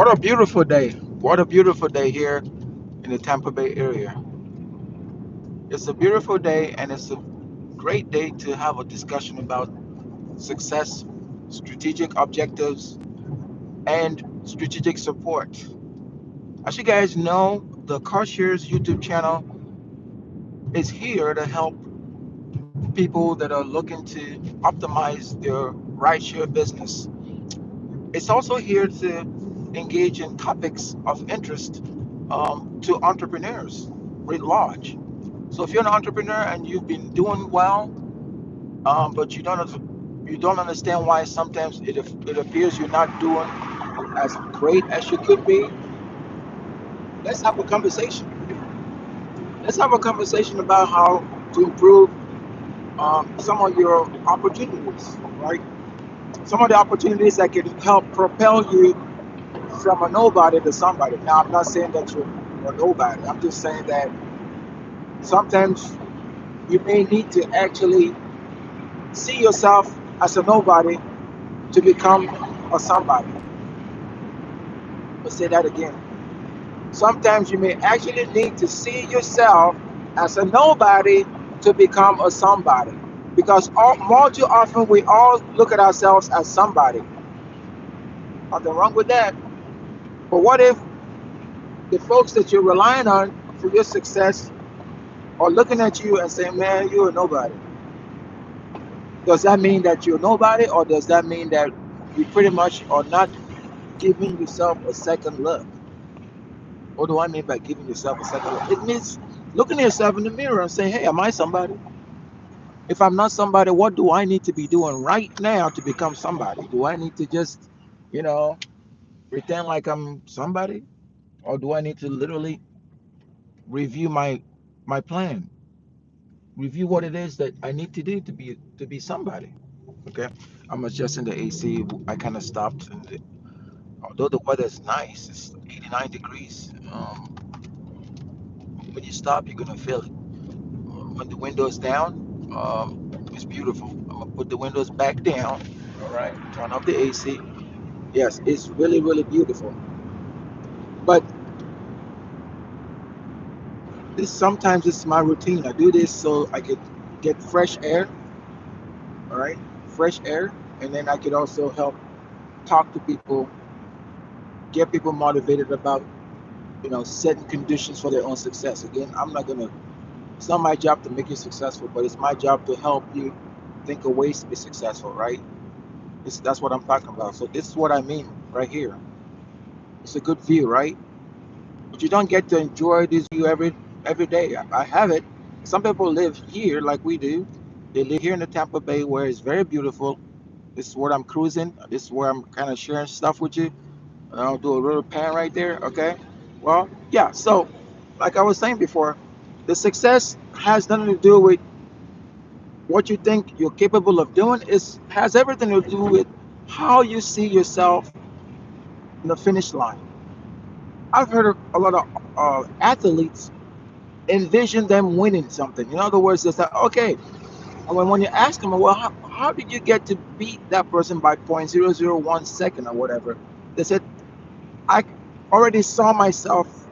What a beautiful day. What a beautiful day here in the Tampa Bay area. It's a beautiful day and it's a great day to have a discussion about success, strategic objectives, and strategic support. As you guys know, the Carshierge YouTube channel is here to help people that are looking to optimize their rideshare business. It's also here to engage in topics of interest to entrepreneurs writ large. So if you're an entrepreneur and you've been doing well, but you don't understand why sometimes it appears you're not doing as great as you could be, let's have a conversation. Let's have a conversation about how to improve some of your opportunities, right? Some of the opportunities that can help propel you from a nobody to somebody. Now, I'm not saying that you're a nobody. I'm just saying that sometimes you may need to actually see yourself as a nobody to become a somebody. Let's say that again. Sometimes you may actually need to see yourself as a nobody to become a somebody. Because more too often we all look at ourselves as somebody. Nothing wrong with that. But what if the folks that you're relying on for your success are looking at you and saying, man, you're a nobody? Does that mean that you're nobody, or does that mean that you pretty much are not giving yourself a second look? What do I mean by giving yourself a second look? It means looking at yourself in the mirror and saying, hey, am I somebody? If I'm not somebody, what do I need to be doing right now to become somebody? Do I need to just, you know, pretend like I'm somebody? Or do I need to literally review my plan? Review what it is that I need to do to be somebody. Okay. I'm adjusting the AC. I kind of stopped, and although the weather is nice, it's 89 degrees. When you stop, you're gonna feel it. When the window is down, it's beautiful. I'm gonna put the windows back down. All right. Turn off the AC. Yes, it's really, really beautiful. But this sometimes it's my routine. I do this so I could get fresh air. All right, fresh air, and then I could also help talk to people, get people motivated about setting conditions for their own success. Again, I'm not gonna. It's not my job to make you successful, but it's my job to help you think of ways to be successful. Right? That's what I'm talking about. So this is what I mean right here. It's a good view, right? But you don't get to enjoy this view every day. I have it. Some people live here like we do. They live here in the Tampa Bay where it's very beautiful. This is where I'm cruising. This is where I'm kind of sharing stuff with you. And I'll do a little pan right there. Okay. Well, yeah. So, like I was saying before, the success has nothing to do with what you think you're capable of doing. It has everything to do with how you see yourself in the finish line. I've heard of a lot of athletes envision them winning something. In other words, it's like, okay, and when you ask them, well, how did you get to beat that person by 0.001 second or whatever? They said, I already saw myself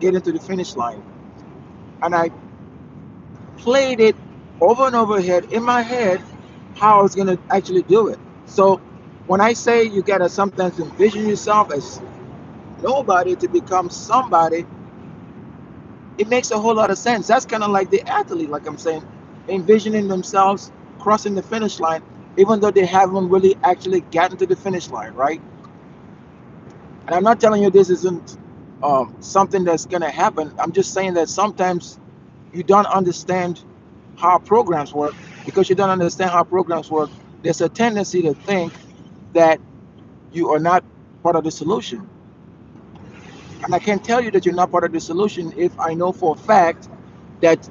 getting to the finish line, and I played it over and over again in my head how I was going to actually do it. So when I say you got to sometimes envision yourself as nobody to become somebody, it makes a whole lot of sense. That's kind of like the athlete, like I'm saying, envisioning themselves crossing the finish line, even though they haven't really actually gotten to the finish line, right? And I'm not telling you this isn't something that's going to happen. I'm just saying that sometimes you don't understand how programs work. Because you don't understand how programs work, there's a tendency to think that you are not part of the solution. And I can tell you that you're not part of the solution if I know for a fact that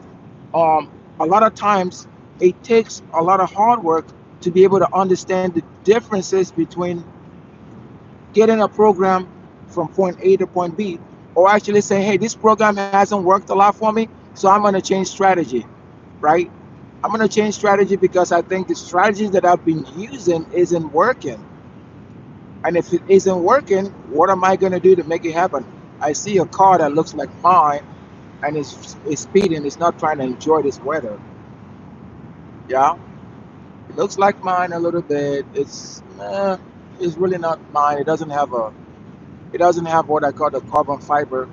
a lot of times it takes a lot of hard work to be able to understand the differences between getting a program from point A to point B, or actually say, hey, this program hasn't worked a lot for me, so I'm going to change strategy, right? I'm going to change strategy because I think the strategies that I've been using isn't working. And if it isn't working, what am I going to do to make it happen? I see a car that looks like mine and it's speeding. It's not trying to enjoy this weather. Yeah, it looks like mine a little bit. It's really not mine. It doesn't have what I call the carbon fiber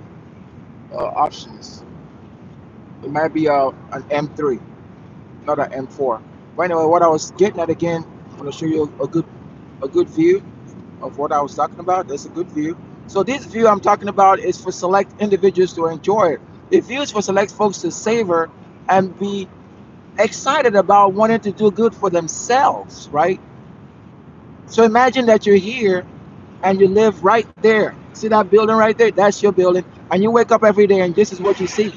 options. It might be an M3, not an M4. But anyway, what I was getting at again, I'm going to show you a good view of what I was talking about. That's a good view. So this view I'm talking about is for select individuals to enjoy it. The view is for select folks to savor and be excited about wanting to do good for themselves, right? So imagine that you're here and you live right there. See that building right there? That's your building. And you wake up every day and this is what you see.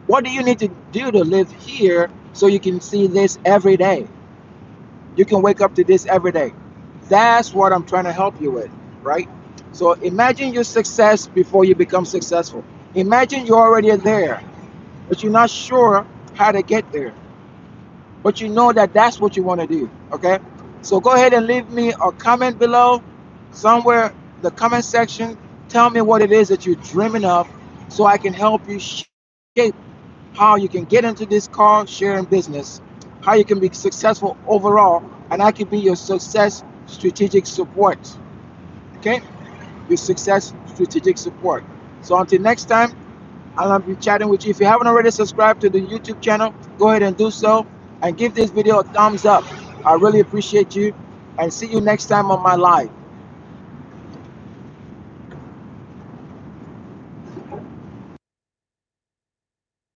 What do you need to do to live here so you can see this every day? You can wake up to this every day. That's what I'm trying to help you with, right? So imagine your success before you become successful. Imagine you're already there, but you're not sure how to get there. But you know that that's what you want to do, okay? So go ahead and leave me a comment below, somewhere in the comment section. Tell me what it is that you're dreaming of so I can help you shape how you can get into this car sharing business, how you can be successful overall, and I can be your success strategic support. Okay? Your success strategic support. So until next time, I'll be chatting with you. If you haven't already subscribed to the YouTube channel, go ahead and do so and give this video a thumbs up. I really appreciate you and see you next time on my live.